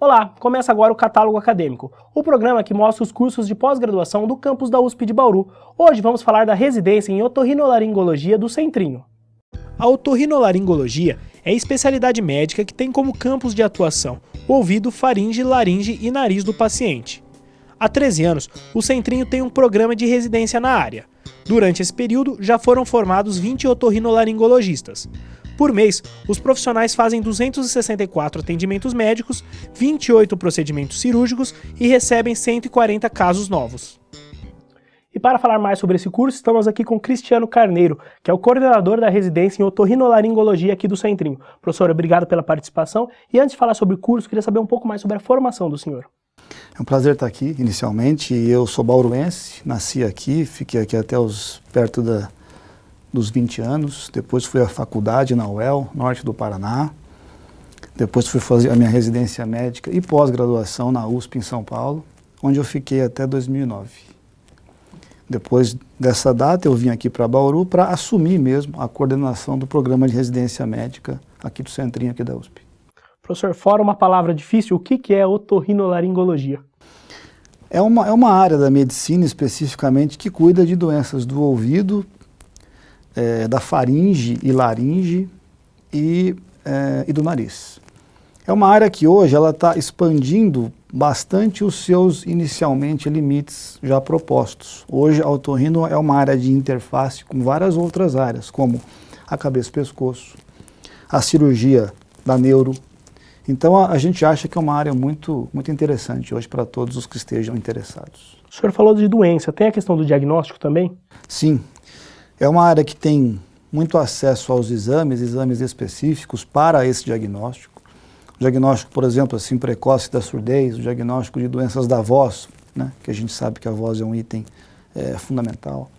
Olá, começa agora o Catálogo Acadêmico, o programa que mostra os cursos de pós-graduação do campus da USP de Bauru. Hoje vamos falar da residência em otorrinolaringologia do Centrinho. A otorrinolaringologia é a especialidade médica que tem como campos de atuação o ouvido, faringe, laringe e nariz do paciente. Há 13 anos, o Centrinho tem um programa de residência na área. Durante esse período, já foram formados 20 otorrinolaringologistas. Por mês, os profissionais fazem 264 atendimentos médicos, 28 procedimentos cirúrgicos e recebem 140 casos novos. E para falar mais sobre esse curso, estamos aqui com Cristiano Carneiro, que é o coordenador da residência em otorrinolaringologia aqui do Centrinho. Professor, obrigado pela participação. E antes de falar sobre o curso, queria saber um pouco mais sobre a formação do senhor. É um prazer estar aqui, inicialmente. Eu sou bauruense, nasci aqui, fiquei aqui até perto dos 20 anos. Depois fui à faculdade na UEL, norte do Paraná. Depois fui fazer a minha residência médica e pós-graduação na USP em São Paulo, onde eu fiquei até 2009. Depois dessa data eu vim aqui para Bauru para assumir mesmo a coordenação do programa de residência médica aqui do Centrinho, aqui da USP. Professor, fora uma palavra difícil, o que é otorrinolaringologia? É uma área da medicina especificamente que cuida de doenças do ouvido, da faringe e laringe e do nariz. É uma área que hoje ela está expandindo bastante os seus inicialmente limites já propostos. Hoje a otorrino é uma área de interface com várias outras áreas, como a cabeça e pescoço, a cirurgia da neuro. Então a gente acha que é uma área muito interessante hoje para todos os que estejam interessados. O senhor falou de doença, tem a questão do diagnóstico também? Sim, é uma área que tem muito acesso aos exames específicos para esse diagnóstico. O diagnóstico, por exemplo, assim, precoce da surdez, o diagnóstico de doenças da voz, né, que a gente sabe que a voz é um item fundamental.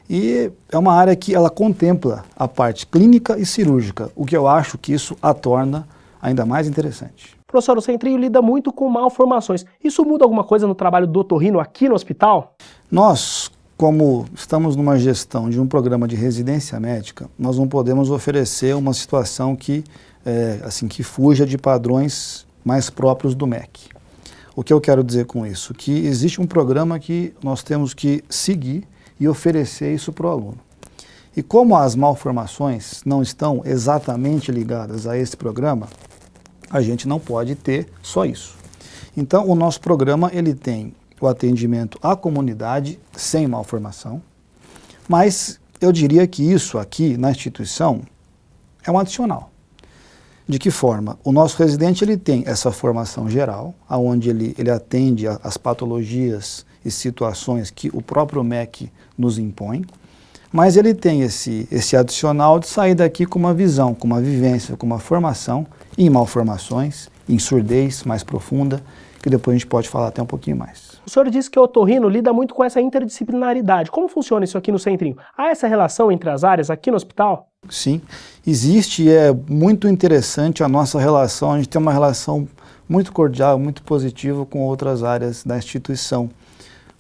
E é uma área que ela contempla a parte clínica e cirúrgica, o que eu acho que isso a torna ainda mais interessante. Professor, o Centrinho lida muito com malformações. Isso muda alguma coisa no trabalho do otorrino aqui no hospital? Nós, como estamos numa gestão de um programa de residência médica, nós não podemos oferecer uma situação que fuja de padrões mais próprios do MEC. O que eu quero dizer com isso? Que existe um programa que nós temos que seguir e oferecer isso para o aluno. E como as malformações não estão exatamente ligadas a esse programa, a gente não pode ter só isso. Então, o nosso programa ele tem o atendimento à comunidade sem malformação, mas eu diria que isso aqui na instituição é um adicional. De que forma? O nosso residente ele tem essa formação geral, onde ele atende as patologias e situações que o próprio MEC nos impõe, mas ele tem esse adicional de sair daqui com uma visão, com uma vivência, com uma formação em malformações, em surdez mais profunda, que depois a gente pode falar até um pouquinho mais. O senhor disse que o otorrino lida muito com essa interdisciplinaridade. Como funciona isso aqui no Centrinho? Há essa relação entre as áreas aqui no hospital? Sim, existe e é muito interessante a nossa relação. A gente tem uma relação muito cordial, muito positiva com outras áreas da instituição,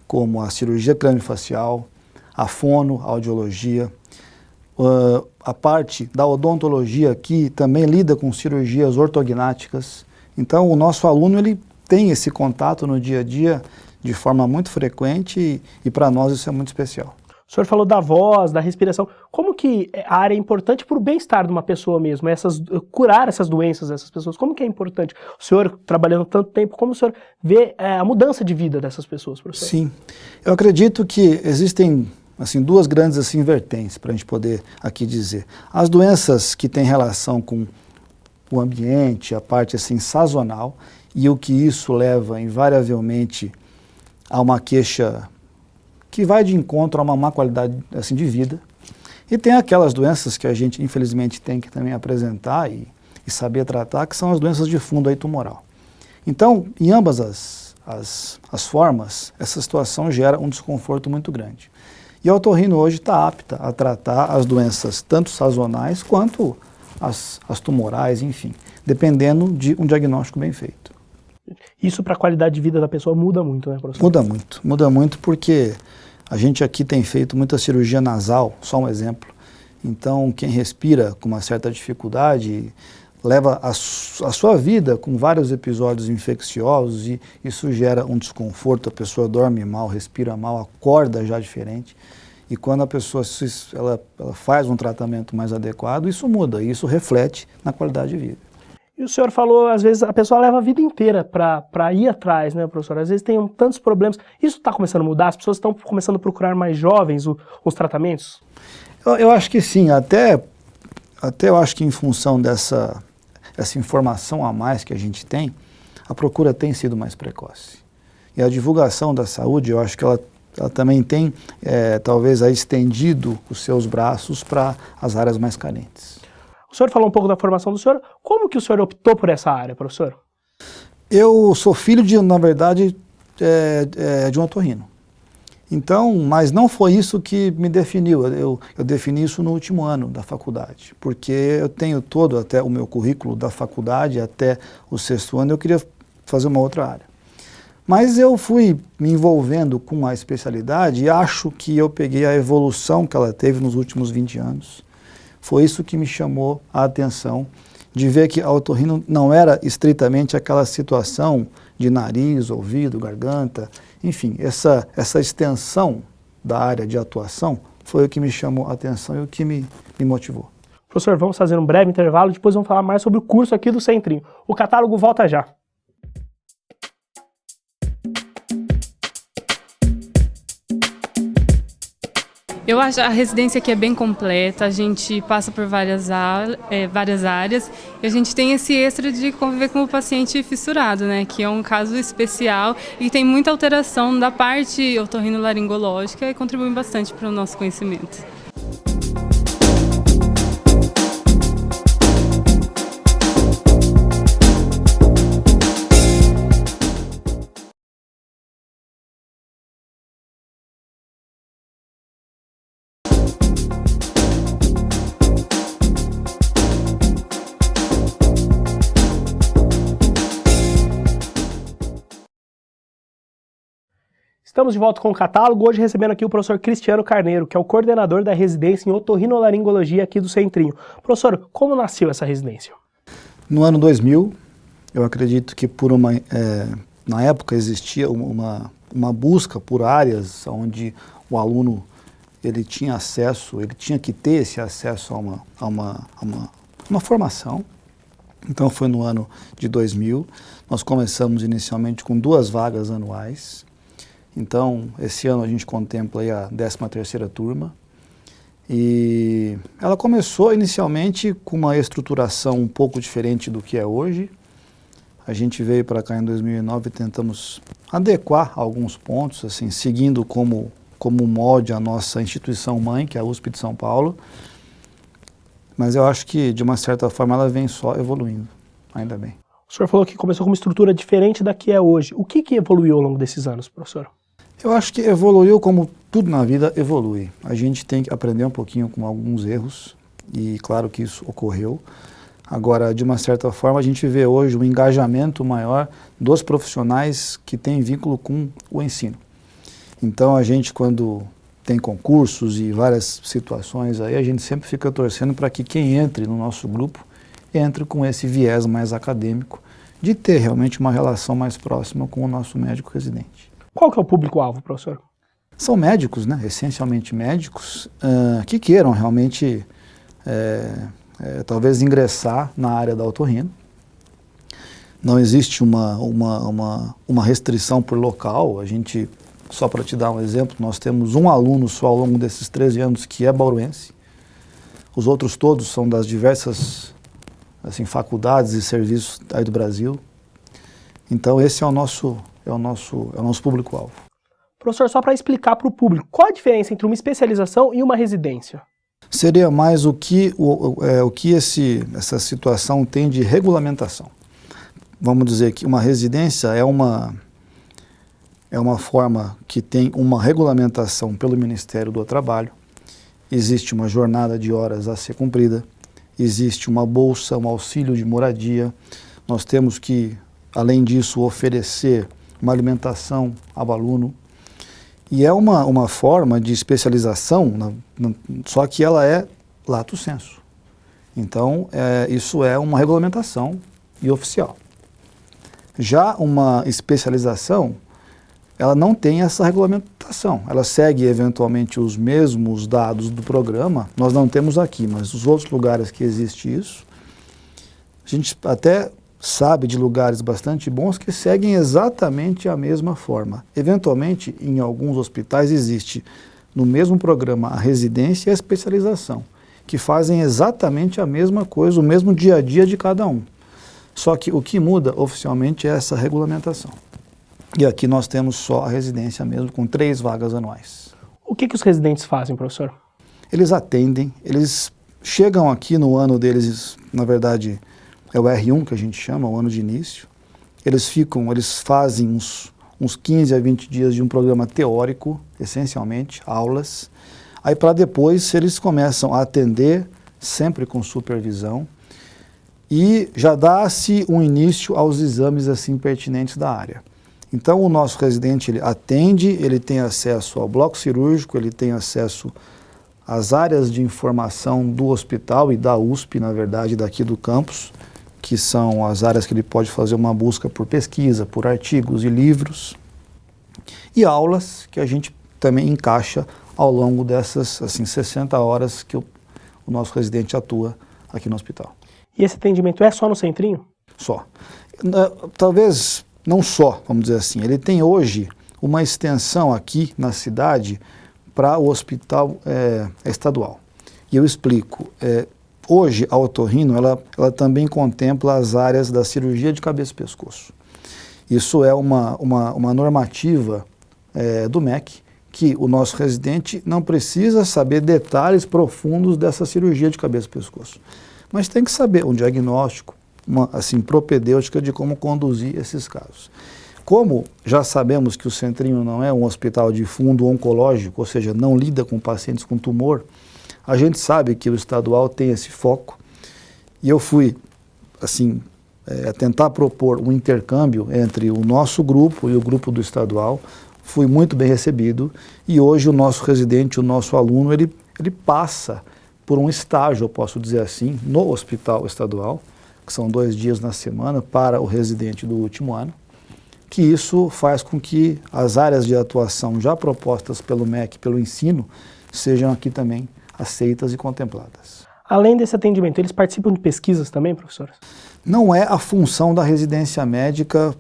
como a cirurgia crâniofacial, a fono, a audiologia, a parte da odontologia aqui também lida com cirurgias ortognáticas. Então o nosso aluno ele tem esse contato no dia a dia de forma muito frequente e para nós isso é muito especial. O senhor falou da voz, da respiração. Como que a área é importante para o bem-estar de uma pessoa mesmo? Curar essas doenças dessas pessoas, como que é importante? O senhor, trabalhando tanto tempo, como o senhor vê a mudança de vida dessas pessoas, professor? Sim, eu acredito que existem duas grandes vertentes para a gente poder aqui dizer. As doenças que têm relação com o ambiente, a parte sazonal, e o que isso leva invariavelmente a uma queixa que vai de encontro a uma má qualidade de vida. E tem aquelas doenças que a gente infelizmente tem que também apresentar e saber tratar, que são as doenças de fundo aí tumoral. Então, em ambas as formas, essa situação gera um desconforto muito grande. E a otorrino hoje está apta a tratar as doenças tanto sazonais quanto as tumorais, enfim, dependendo de um diagnóstico bem feito. Isso para a qualidade de vida da pessoa muda muito, né, professor? Muda muito porque a gente aqui tem feito muita cirurgia nasal, só um exemplo. Então, quem respira com uma certa dificuldade leva a sua vida com vários episódios infecciosos e isso gera um desconforto, a pessoa dorme mal, respira mal, acorda já diferente. E quando a pessoa ela faz um tratamento mais adequado, isso muda, e isso reflete na qualidade de vida. E o senhor falou, às vezes, a pessoa leva a vida inteira para ir atrás, né, professor? Às vezes tem tantos problemas. Isso está começando a mudar? As pessoas estão começando a procurar mais jovens os tratamentos? Eu acho que sim, até eu acho que em função essa informação a mais que a gente tem, a procura tem sido mais precoce. E a divulgação da saúde, eu acho que ela também tem, talvez, estendido os seus braços para as áreas mais carentes. O senhor falou um pouco da formação do senhor. Como que o senhor optou por essa área, professor? Eu sou filho, na verdade, de um otorrino. Então, mas não foi isso que me definiu, eu defini isso no último ano da faculdade, porque eu tenho todo até o meu currículo da faculdade, até o 6º ano, eu queria fazer uma outra área. Mas eu fui me envolvendo com a especialidade e acho que eu peguei a evolução que ela teve nos últimos 20 anos. Foi isso que me chamou a atenção, de ver que a otorrino não era estritamente aquela situação de nariz, ouvido, garganta, enfim, essa extensão da área de atuação foi o que me chamou a atenção e o que me motivou. Professor, vamos fazer um breve intervalo, depois vamos falar mais sobre o curso aqui do Centrinho. O catálogo volta já. Eu acho a residência aqui é bem completa, a gente passa por várias áreas e a gente tem esse extra de conviver com o paciente fissurado, né, que é um caso especial e tem muita alteração da parte otorrinolaringológica e contribui bastante para o nosso conhecimento. Estamos de volta com o catálogo, hoje recebendo aqui o professor Cristiano Carneiro, que é o coordenador da residência em otorrinolaringologia aqui do Centrinho. Professor, como nasceu essa residência? No ano 2000, eu acredito que na época existia uma busca por áreas onde o aluno ele tinha que ter esse acesso a uma formação. Então foi no ano de 2000, nós começamos inicialmente com 2 vagas anuais. Então, esse ano a gente contempla aí a 13ª turma e ela começou inicialmente com uma estruturação um pouco diferente do que é hoje. A gente veio para cá em 2009 e tentamos adequar alguns pontos, assim, seguindo como molde a nossa instituição mãe, que é a USP de São Paulo. Mas eu acho que, de uma certa forma, ela vem só evoluindo, ainda bem. O senhor falou que começou com uma estrutura diferente da que é hoje. O que evoluiu ao longo desses anos, professor? Eu acho que evoluiu como tudo na vida evolui. A gente tem que aprender um pouquinho com alguns erros, e claro que isso ocorreu. Agora, de uma certa forma, a gente vê hoje um engajamento maior dos profissionais que têm vínculo com o ensino. Então, a gente, quando tem concursos e várias situações aí, a gente sempre fica torcendo para que quem entre no nosso grupo entre com esse viés mais acadêmico de ter realmente uma relação mais próxima com o nosso médico residente. Qual que é o público-alvo, professor? São médicos, né? Essencialmente médicos, que queiram realmente, talvez, ingressar na área da otorrino. Não existe uma restrição por local. A gente, só para te dar um exemplo, nós temos um aluno só ao longo desses 13 anos que é bauruense. Os outros todos são das diversas faculdades e serviços aí do Brasil. Então esse é o nosso público-alvo. Professor, só para explicar para o público, qual a diferença entre uma especialização e uma residência? Seria mais o que essa situação tem de regulamentação. Vamos dizer que uma residência é uma forma que tem uma regulamentação pelo Ministério do Trabalho. Existe uma jornada de horas a ser cumprida, existe uma bolsa, um auxílio de moradia. Nós temos que, além disso, oferecer uma alimentação ao aluno. E é uma forma de especialização, só que ela é lato sensu. Então, isso é uma regulamentação e oficial. Já uma especialização, ela não tem essa regulamentação. Ela segue, eventualmente, os mesmos dados do programa. Nós não temos aqui, mas os outros lugares que existe isso, a gente até sabe de lugares bastante bons que seguem exatamente a mesma forma. Eventualmente, em alguns hospitais existe no mesmo programa a residência e a especialização, que fazem exatamente a mesma coisa, o mesmo dia a dia de cada um. Só que o que muda oficialmente é essa regulamentação. E aqui nós temos só a residência mesmo, com 3 vagas anuais. O que os residentes fazem, professor? Eles atendem, eles chegam aqui no ano deles, na verdade, é o R1 que a gente chama, o ano de início. Eles fazem uns 15 a 20 dias de um programa teórico, essencialmente, aulas. Aí para depois eles começam a atender, sempre com supervisão, e já dá-se um início aos exames assim pertinentes da área. Então o nosso residente ele atende, ele tem acesso ao bloco cirúrgico, ele tem acesso às áreas de informação do hospital e da USP, na verdade, daqui do campus, que são as áreas que ele pode fazer uma busca por pesquisa, por artigos e livros, e aulas que a gente também encaixa ao longo dessas 60 horas que o nosso residente atua aqui no hospital. E esse atendimento é só no Centrinho? Só. Talvez não só, vamos dizer assim. Ele tem hoje uma extensão aqui na cidade para o hospital estadual. E eu explico. Hoje, a otorrino, ela também contempla as áreas da cirurgia de cabeça e pescoço. Isso é uma normativa do MEC, que o nosso residente não precisa saber detalhes profundos dessa cirurgia de cabeça e pescoço, mas tem que saber um diagnóstico, uma propedêutica de como conduzir esses casos. Como já sabemos que o Centrinho não é um hospital de fundo oncológico, ou seja, não lida com pacientes com tumor, a gente sabe que o estadual tem esse foco, e eu fui, tentar propor um intercâmbio entre o nosso grupo e o grupo do estadual. Fui muito bem recebido, e hoje o nosso residente, o nosso aluno, ele passa por um estágio, eu posso dizer assim, no hospital estadual, que são 2 dias na semana para o residente do último ano, que isso faz com que as áreas de atuação já propostas pelo MEC, pelo ensino, sejam aqui também aceitas e contempladas. Além desse atendimento, eles participam de pesquisas também, professor? Não é a função da residência médica,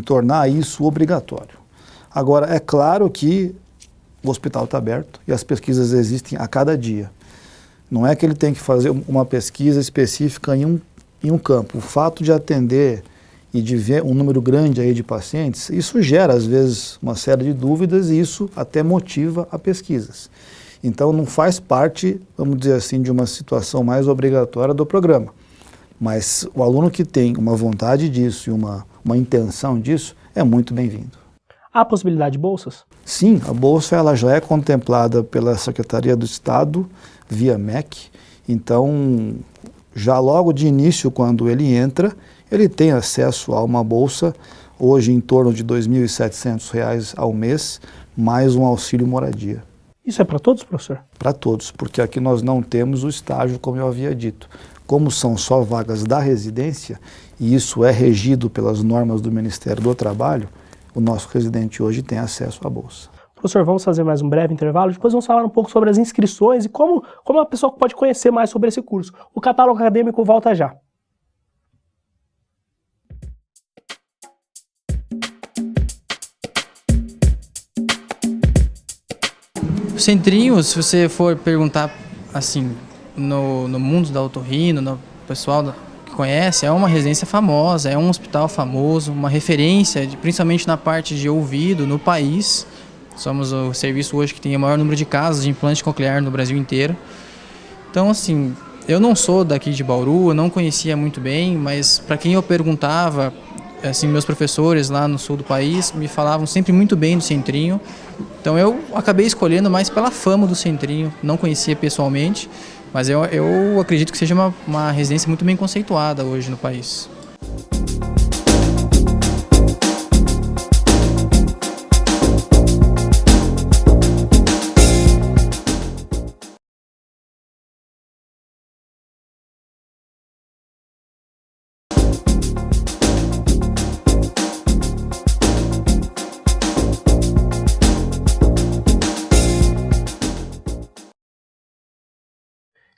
tornar isso obrigatório. Agora, é claro que o hospital está aberto e as pesquisas existem a cada dia. Não é que ele tem que fazer uma pesquisa específica em um campo. O fato de atender e de ver um número grande aí de pacientes, isso gera, às vezes, uma série de dúvidas, e isso até motiva a pesquisas. Então, não faz parte, vamos dizer assim, de uma situação mais obrigatória do programa. Mas o aluno que tem uma vontade disso e uma intenção disso é muito bem-vindo. Há possibilidade de bolsas? Sim, a bolsa ela já é contemplada pela Secretaria do Estado, via MEC. Então, já logo de início, quando ele entra, ele tem acesso a uma bolsa, hoje em torno de R$ 2.700 ao mês, mais um auxílio moradia. Isso é para todos, professor? Para todos, porque aqui nós não temos o estágio, como eu havia dito. Como são só vagas da residência, e isso é regido pelas normas do Ministério do Trabalho, o nosso residente hoje tem acesso à bolsa. Professor, vamos fazer mais um breve intervalo, depois vamos falar um pouco sobre as inscrições e como a pessoa pode conhecer mais sobre esse curso. O catálogo acadêmico volta já. O Centrinho, se você for perguntar no mundo da otorrino, no pessoal que conhece, é uma residência famosa, é um hospital famoso, uma referência, principalmente na parte de ouvido no país. Somos o serviço hoje que tem o maior número de casos de implante coclear no Brasil inteiro. Então, eu não sou daqui de Bauru, eu não conhecia muito bem, mas para quem eu perguntava, meus professores lá no sul do país me falavam sempre muito bem do Centrinho. Então eu acabei escolhendo mais pela fama do Centrinho, não conhecia pessoalmente, mas eu acredito que seja uma residência muito bem conceituada hoje no país.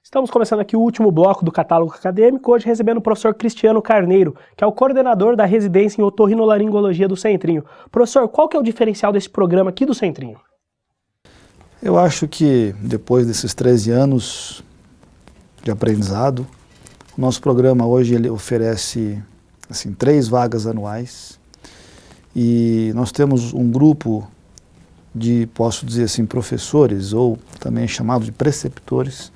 Estamos começando aqui o último bloco do catálogo acadêmico, hoje recebendo o professor Cristiano Carneiro, que é o coordenador da residência em otorrinolaringologia do Centrinho. Professor, qual que é o diferencial desse programa aqui do Centrinho? Eu acho que depois desses 13 anos de aprendizado, o nosso programa hoje ele oferece 3 vagas anuais e nós temos um grupo de, posso dizer assim, professores ou também chamado de preceptores,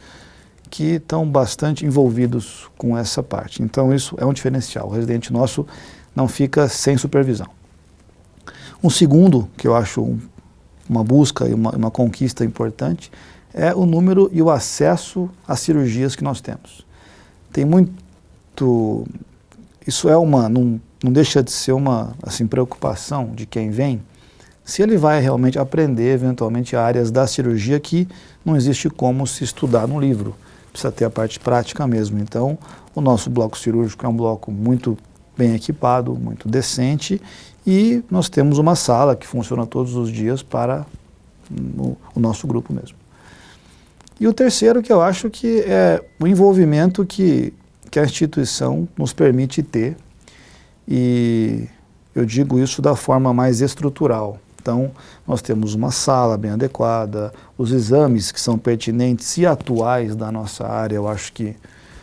que estão bastante envolvidos com essa parte. Então isso é um diferencial, o residente nosso não fica sem supervisão. Um segundo, que eu acho uma busca e uma conquista importante, é o número e o acesso às cirurgias que nós temos. Tem muito... Isso é não deixa de ser uma preocupação de quem vem, se ele vai realmente aprender eventualmente áreas da cirurgia que não existe como se estudar no livro. Precisa ter a parte prática mesmo. Então, o nosso bloco cirúrgico é um bloco muito bem equipado, muito decente, e nós temos uma sala que funciona todos os dias para o nosso grupo mesmo. E o terceiro, que eu acho que é o envolvimento que a instituição nos permite ter, e eu digo isso da forma mais estrutural. Então, nós temos uma sala bem adequada, os exames que são pertinentes e atuais da nossa área, eu acho que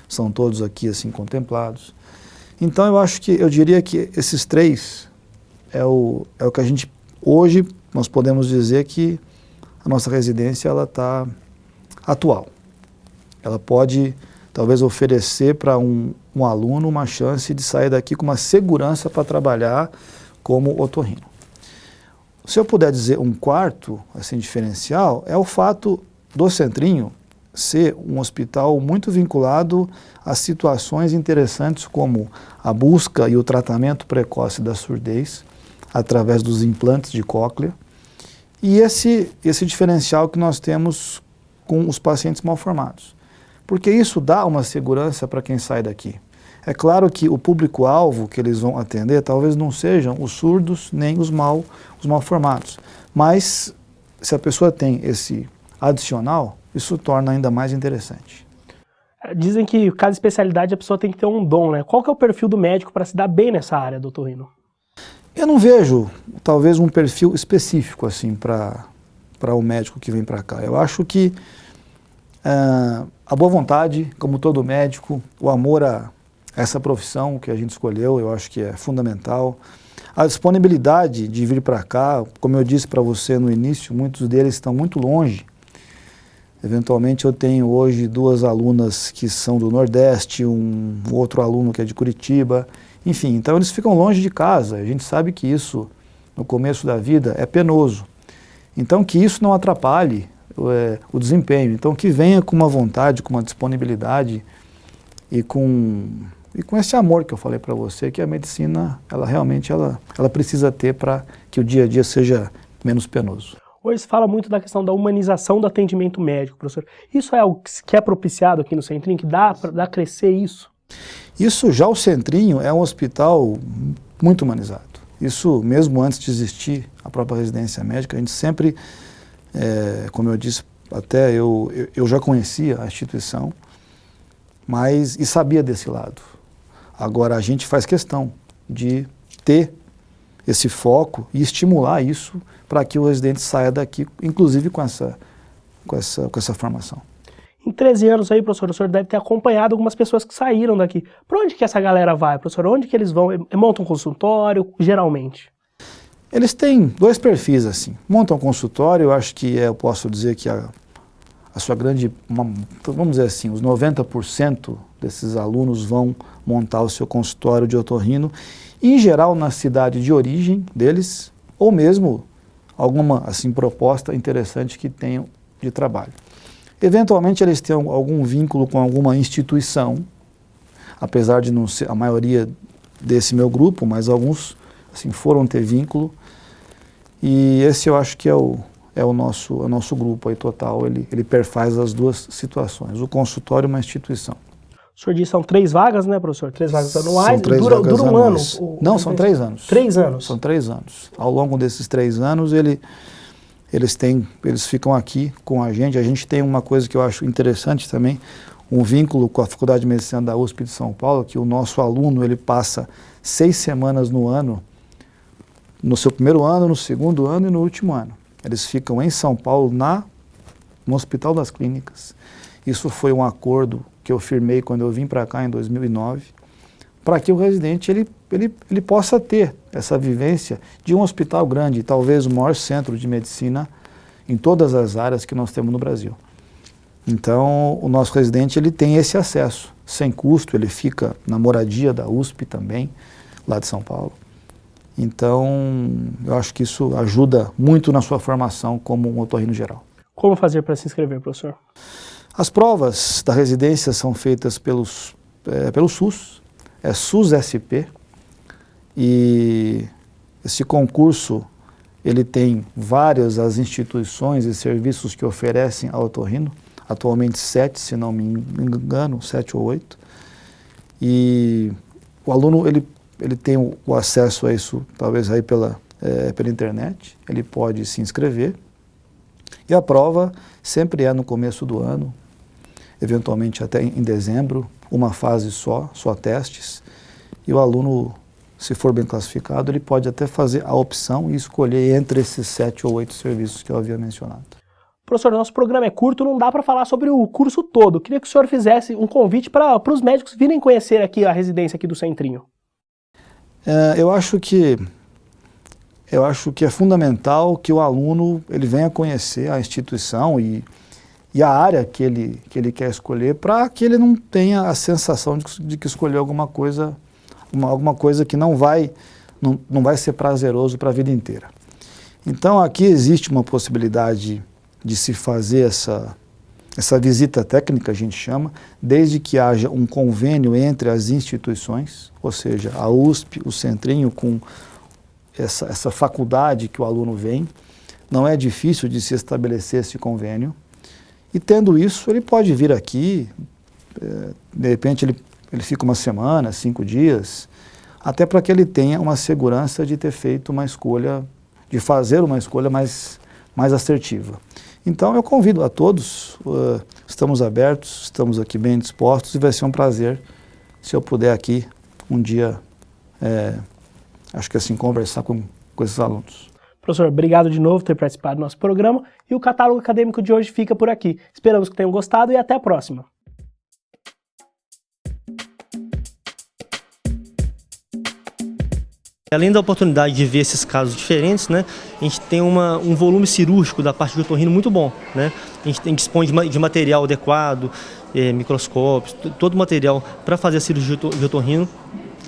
são todos aqui contemplados. Então, eu diria que esses 3 é o que a gente, hoje, nós podemos dizer que a nossa residência ela está atual. Ela pode, talvez, oferecer para um aluno uma chance de sair daqui com uma segurança para trabalhar como otorrino. Se eu puder dizer um quarto diferencial, é o fato do Centrinho ser um hospital muito vinculado a situações interessantes como a busca e o tratamento precoce da surdez através dos implantes de cóclea e esse diferencial que nós temos com os pacientes mal formados. Porque isso dá uma segurança para quem sai daqui. É claro que o público-alvo que eles vão atender talvez não sejam os surdos nem os mal formados. Mas se a pessoa tem esse adicional, isso torna ainda mais interessante. Dizem que cada especialidade a pessoa tem que ter um dom, né? Qual que é o perfil do médico para se dar bem nessa área, doutor Rino? Eu não vejo talvez um perfil específico para o médico que vem para cá. Eu acho que a boa vontade, como todo médico, o amor a essa profissão que a gente escolheu, eu acho que é fundamental. A disponibilidade de vir para cá, como eu disse para você no início, muitos deles estão muito longe. Eventualmente eu tenho hoje 2 alunas que são do Nordeste, um outro aluno que é de Curitiba, enfim, então eles ficam longe de casa. A gente sabe que isso, no começo da vida, é penoso. Então que isso não atrapalhe o desempenho. Então que venha com uma vontade, com uma disponibilidade e com esse amor que eu falei para você, que a medicina, ela realmente precisa ter para que o dia a dia seja menos penoso. Hoje se fala muito da questão da humanização do atendimento médico, professor. Isso é algo que é propiciado aqui no Centrinho, que dá para crescer isso? Isso já o Centrinho é um hospital muito humanizado. Isso mesmo antes de existir a própria residência médica, a gente sempre, como eu disse, até eu já conhecia a instituição, e sabia desse lado. Agora a gente faz questão de ter esse foco e estimular isso para que o residente saia daqui, inclusive com essa formação. Em 13 anos aí, professor, o senhor deve ter acompanhado algumas pessoas que saíram daqui. Para onde que essa galera vai, professor? Onde que eles vão? Montam um consultório, geralmente? Eles têm 2 perfis, Montam um consultório, eu acho que eu posso dizer que a sua grande, vamos dizer assim, os 90% desses alunos vão montar o seu consultório de otorrino, em geral na cidade de origem deles, ou mesmo alguma proposta interessante que tenham de trabalho. Eventualmente eles têm algum vínculo com alguma instituição, apesar de não ser a maioria desse meu grupo, mas alguns foram ter vínculo, e esse eu acho que é o nosso grupo aí total, ele perfaz as 2 situações, o consultório e uma instituição. O senhor disse que são 3 vagas, né, professor? 3 vagas anuais. São 3 dura vagas um anuais. ano? Não, são 3 anos. 3 anos? São 3 anos. Ao longo desses 3 anos, eles ficam aqui com a gente. A gente tem uma coisa que eu acho interessante também. um vínculo com a Faculdade de Medicina da USP de São Paulo, que o nosso aluno ele passa 6 semanas no ano, no seu primeiro ano, no segundo ano e no último ano. Eles ficam em São Paulo, no Hospital das Clínicas. Isso foi um acordo que eu firmei quando eu vim para cá em 2009, para que o residente ele possa ter essa vivência de um hospital grande, talvez o maior centro de medicina em todas as áreas que nós temos no Brasil. Então, o nosso residente ele tem esse acesso, sem custo, ele fica na moradia da USP também, lá de São Paulo. Então, eu acho que isso ajuda muito na sua formação como um otorrino geral. Como fazer para se inscrever, professor? As provas da residência são feitas pelo SUS, é SUS-SP, e esse concurso ele tem várias as instituições e serviços que oferecem ao otorrino, atualmente 7, se não me engano, 7 ou 8, e o aluno ele tem o acesso a isso, talvez aí pela internet, ele pode se inscrever, e a prova sempre é no começo do ano, eventualmente até em dezembro, uma fase só testes, e o aluno, se for bem classificado, ele pode até fazer a opção e escolher entre esses 7 ou 8 serviços que eu havia mencionado. Professor, nosso programa é curto, não dá para falar sobre o curso todo. Queria que o senhor fizesse um convite para os médicos virem conhecer aqui a residência aqui do Centrinho. Eu acho que é fundamental que o aluno ele venha conhecer a instituição e a área que ele quer escolher, para que ele não tenha a sensação de que escolheu alguma coisa que não vai ser prazeroso para a vida inteira. Então aqui existe uma possibilidade de se fazer essa visita técnica, a gente chama, desde que haja um convênio entre as instituições, ou seja, a USP, o Centrinho, com essa faculdade que o aluno vem. Não é difícil de se estabelecer esse convênio. E tendo isso, ele pode vir aqui, de repente ele fica uma semana, 5 dias, até para que ele tenha uma segurança de ter feito uma escolha, de fazer uma escolha mais assertiva. Então eu convido a todos, estamos abertos, estamos aqui bem dispostos e vai ser um prazer se eu puder aqui um dia, acho que assim, conversar com esses alunos. Professor, obrigado de novo por ter participado do nosso programa e o catálogo acadêmico de hoje fica por aqui. Esperamos que tenham gostado e até a próxima. Além da oportunidade de ver esses casos diferentes, né, a gente tem um volume cirúrgico da parte de otorrino muito bom, né? A gente dispõe de material adequado, microscópios, todo o material para fazer a cirurgia de otorrino.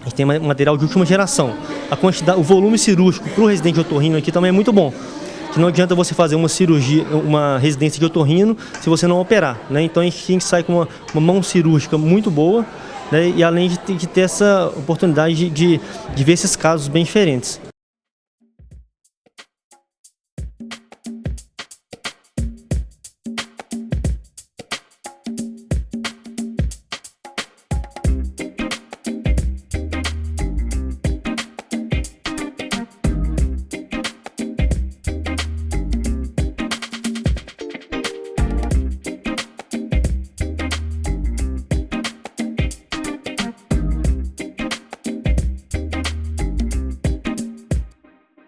A gente tem material de última geração. O volume cirúrgico para o residente de otorrino aqui também é muito bom. Que não adianta você fazer uma residência de otorrino se você não operar, né? Então a gente sai com uma mão cirúrgica muito boa, né? E além de ter essa oportunidade de ver esses casos bem diferentes.